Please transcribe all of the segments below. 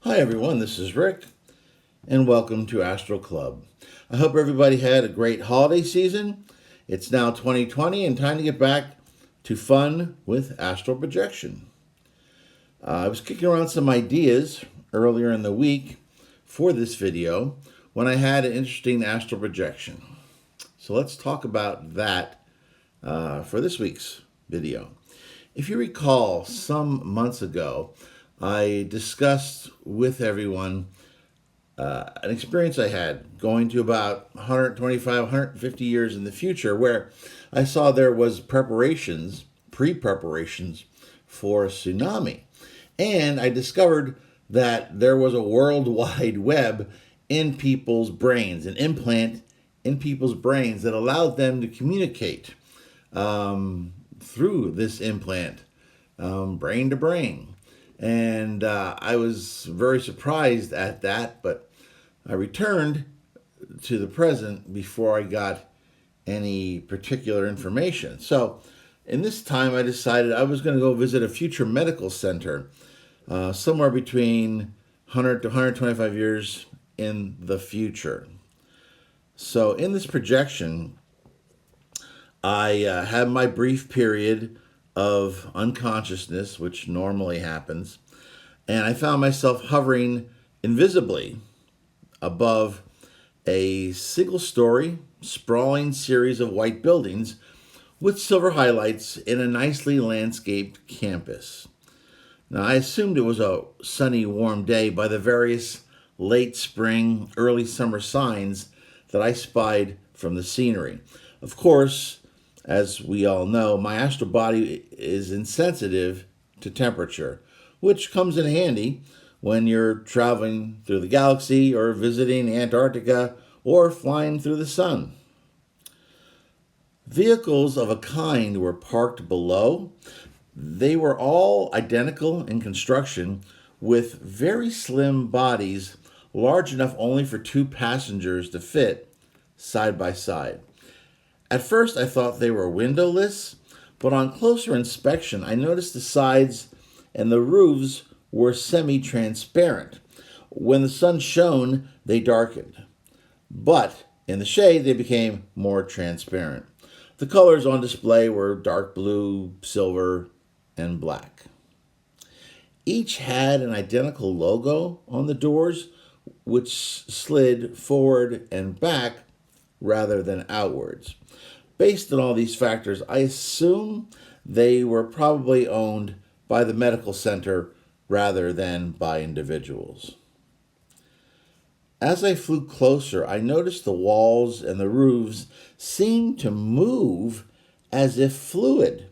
Hi everyone, this is Rick, and welcome to Astral Club. I hope everybody had a great holiday season. It's now 2020 and time to get back to fun with astral projection. I was kicking around some ideas earlier in the week for this video when I had an interesting astral projection. So let's talk about that for this week's video. If you recall, some months ago, I discussed with everyone an experience I had going to about 125, 150 years in the future, where I saw there was pre-preparations for a tsunami. And I discovered that there was a worldwide web in people's brains, an implant in people's brains that allowed them to communicate through this implant, brain to brain. And I was very surprised at that, but I returned to the present before I got any particular information. So, in this time, I decided I was going to go visit a future medical center somewhere between 100 to 125 years in the future. So, in this projection, I had my brief period of unconsciousness, which normally happens, and I found myself hovering invisibly above a single story, sprawling series of white buildings with silver highlights in a nicely landscaped campus. Now, I assumed it was a sunny, warm day by the various late spring, early summer signs that I spied from the scenery. Of course, as we all know, my astral body is insensitive to temperature, which comes in handy when you're traveling through the galaxy or visiting Antarctica or flying through the sun. Vehicles of a kind were parked below. They were all identical in construction with very slim bodies, large enough only for two passengers to fit side by side. At first, I thought they were windowless, but on closer inspection, I noticed the sides and the roofs were semi-transparent. When the sun shone, they darkened, but in the shade, they became more transparent. The colors on display were dark blue, silver, and black. Each had an identical logo on the doors, which slid forward and back rather than outwards. Based on all these factors, I assume they were probably owned by the medical center rather than by individuals. As I flew closer, I noticed the walls and the roofs seemed to move as if fluid,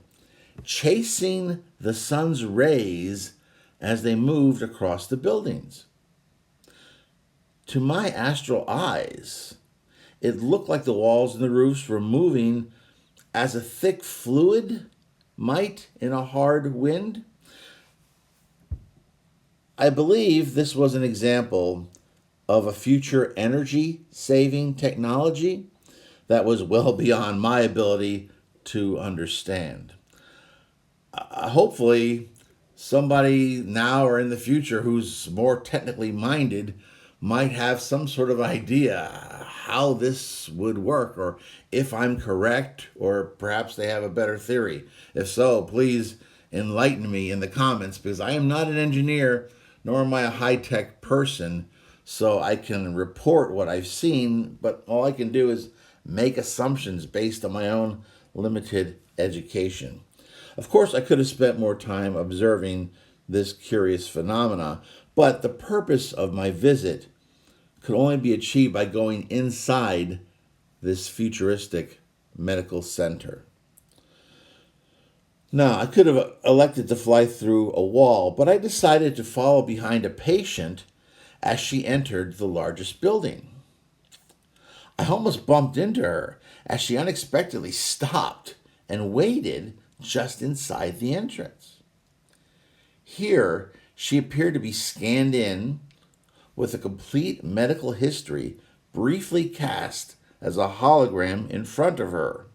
chasing the sun's rays as they moved across the buildings. To my astral eyes, it looked like the walls and the roofs were moving as a thick fluid might in a hard wind. I believe this was an example of a future energy-saving technology that was well beyond my ability to understand. Hopefully, somebody now or in the future who's more technically minded might have some sort of idea how this would work, or if I'm correct, or perhaps they have a better theory. If so, please enlighten me in the comments, because I am not an engineer, nor am I a high-tech person, so I can report what I've seen, but all I can do is make assumptions based on my own limited education. Of course, I could have spent more time observing this curious phenomena, but the purpose of my visit could only be achieved by going inside this futuristic medical center. Now, I could have elected to fly through a wall, but I decided to follow behind a patient as she entered the largest building. I almost bumped into her as she unexpectedly stopped and waited just inside the entrance. Here, she appeared to be scanned in with a complete medical history briefly cast as a hologram in front of her.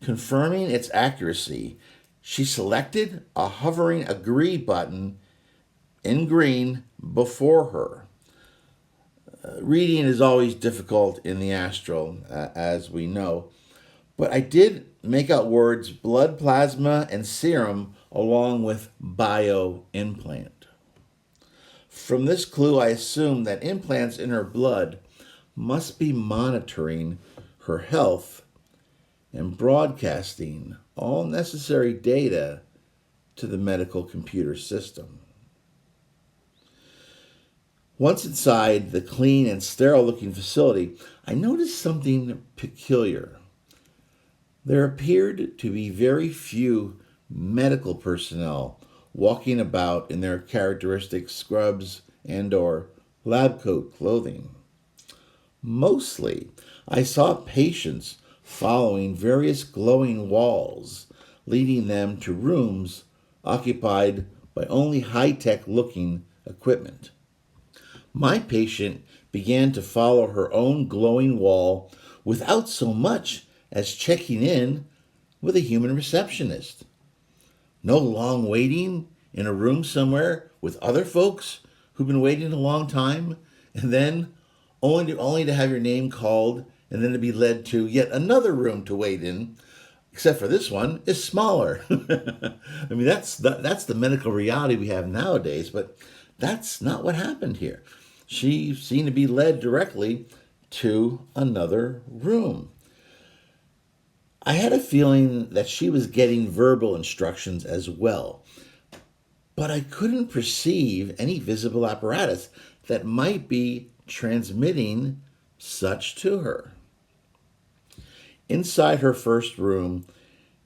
Confirming its accuracy, she selected a hovering agree button in green before her. Reading is always difficult in the astral, as we know, but I did make out words blood plasma and serum along with bio implant. From this clue, I assumed that implants in her blood must be monitoring her health and broadcasting all necessary data to the medical computer system. Once inside the clean and sterile looking facility, I noticed something peculiar. There appeared to be very few medical personnel walking about in their characteristic scrubs and or lab coat clothing. Mostly, I saw patients following various glowing walls, leading them to rooms occupied by only high-tech looking equipment. My patient began to follow her own glowing wall without so much as checking in with a human receptionist. No long waiting in a room somewhere with other folks who've been waiting a long time, and then only to have your name called and then to be led to yet another room to wait in, except for this one is smaller. I mean, that's the medical reality we have nowadays, but that's not what happened here. She seemed to be led directly to another room. I had a feeling that she was getting verbal instructions as well, but I couldn't perceive any visible apparatus that might be transmitting such to her. Inside her first room,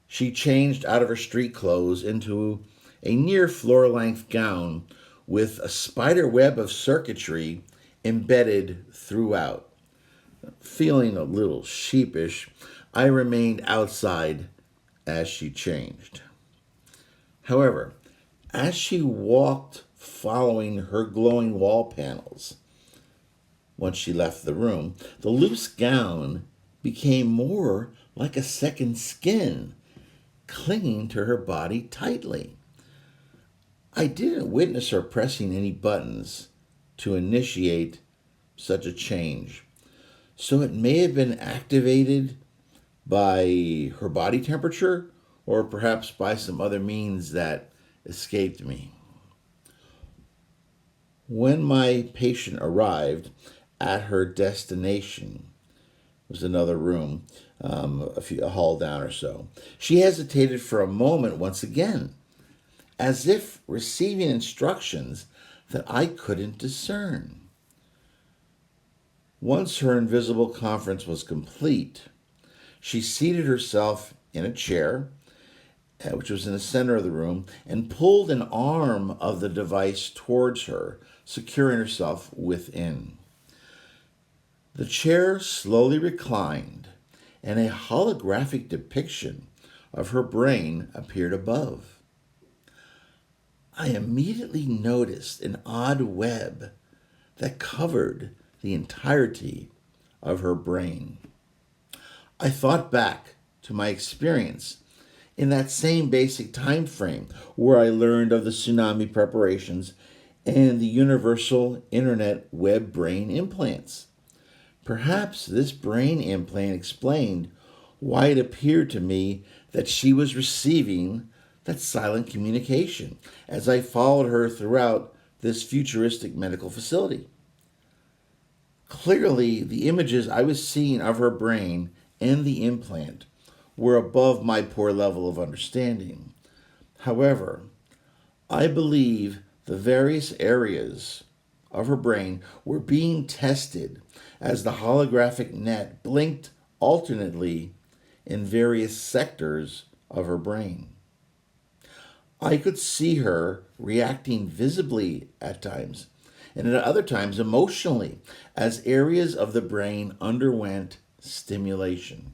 she changed out of her street clothes into a near floor-length gown with a spider web of circuitry embedded throughout. Feeling a little sheepish, I remained outside as she changed. However, as she walked following her glowing wall panels, once she left the room, the loose gown became more like a second skin, clinging to her body tightly. I didn't witness her pressing any buttons to initiate such a change, so it may have been activated by her body temperature or perhaps by some other means that escaped me. When my patient arrived at her destination, it was another room, a hall down or so, she hesitated for a moment once again, as if receiving instructions that I couldn't discern. Once her invisible conference was complete, she seated herself in a chair, which was in the center of the room, and pulled an arm of the device towards her, securing herself within. The chair slowly reclined, and a holographic depiction of her brain appeared above. I immediately noticed an odd web that covered the entirety of her brain. I thought back to my experience in that same basic time frame where I learned of the tsunami preparations and the universal internet web brain implants. Perhaps this brain implant explained why it appeared to me that she was receiving that silent communication as I followed her throughout this futuristic medical facility. Clearly, the images I was seeing of her brain and the implant were above my poor level of understanding. However, I believe the various areas of her brain were being tested as the holographic net blinked alternately in various sectors of her brain. I could see her reacting visibly at times, and at other times emotionally, as areas of the brain underwent stimulation.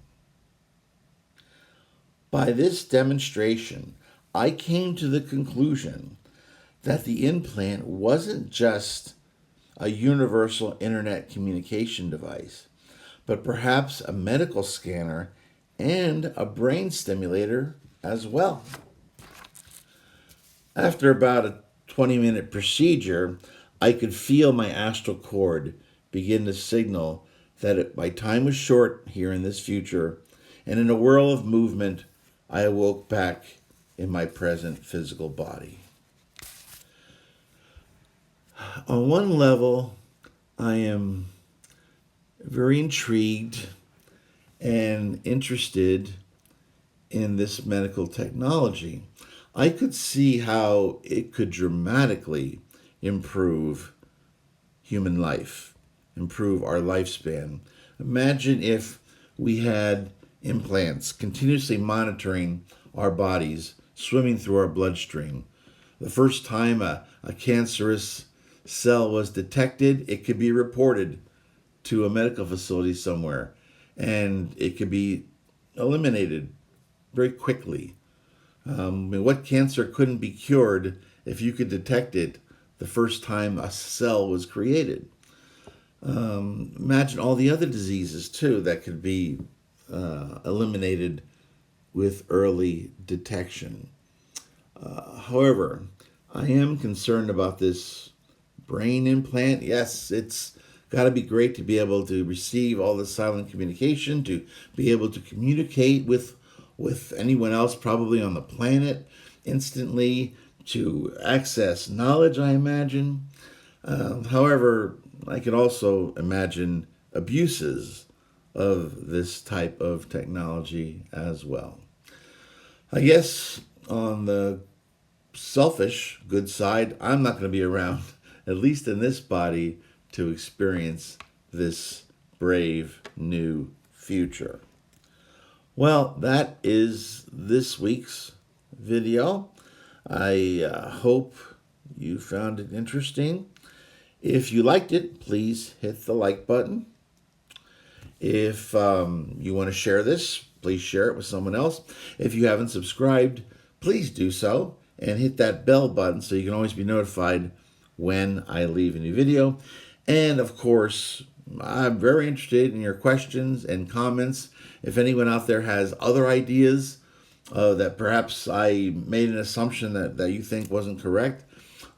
By this demonstration, I came to the conclusion that the implant wasn't just a universal internet communication device, but perhaps a medical scanner and a brain stimulator as well. After about a 20-minute procedure, I could feel my astral cord begin to signal that my time was short here in this future, and in a whirl of movement, I awoke back in my present physical body. On one level, I am very intrigued and interested in this medical technology. I could see how it could dramatically improve human life, improve our lifespan. Imagine if we had implants continuously monitoring our bodies, swimming through our bloodstream. The first time a cancerous cell was detected, it could be reported to a medical facility somewhere, and it could be eliminated very quickly. What cancer couldn't be cured if you could detect it the first time a cell was created? Imagine all the other diseases too that could be eliminated with early detection. However, I am concerned about this brain implant. Yes, it's got to be great to be able to receive all the silent communication, to be able to communicate with anyone else probably on the planet instantly, to access knowledge, I imagine. However, I could also imagine abuses of this type of technology as well. I guess on the selfish good side, I'm not going to be around, at least in this body, to experience this brave new future. Well, that is this week's video. I hope you found it interesting. If you liked it, please hit the like button. If you want to share this, please share it with someone else. If you haven't subscribed, please do so and hit that bell button so you can always be notified when I leave a new video. And of course, I'm very interested in your questions and comments. If anyone out there has other ideas that perhaps I made an assumption that you think wasn't correct,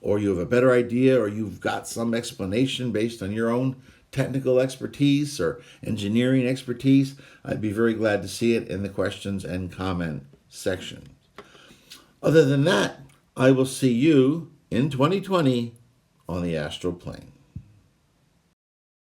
or you have a better idea, or you've got some explanation based on your own technical expertise or engineering expertise, I'd be very glad to see it in the questions and comment section. Other than that, I will see you in 2020 on the astral plane.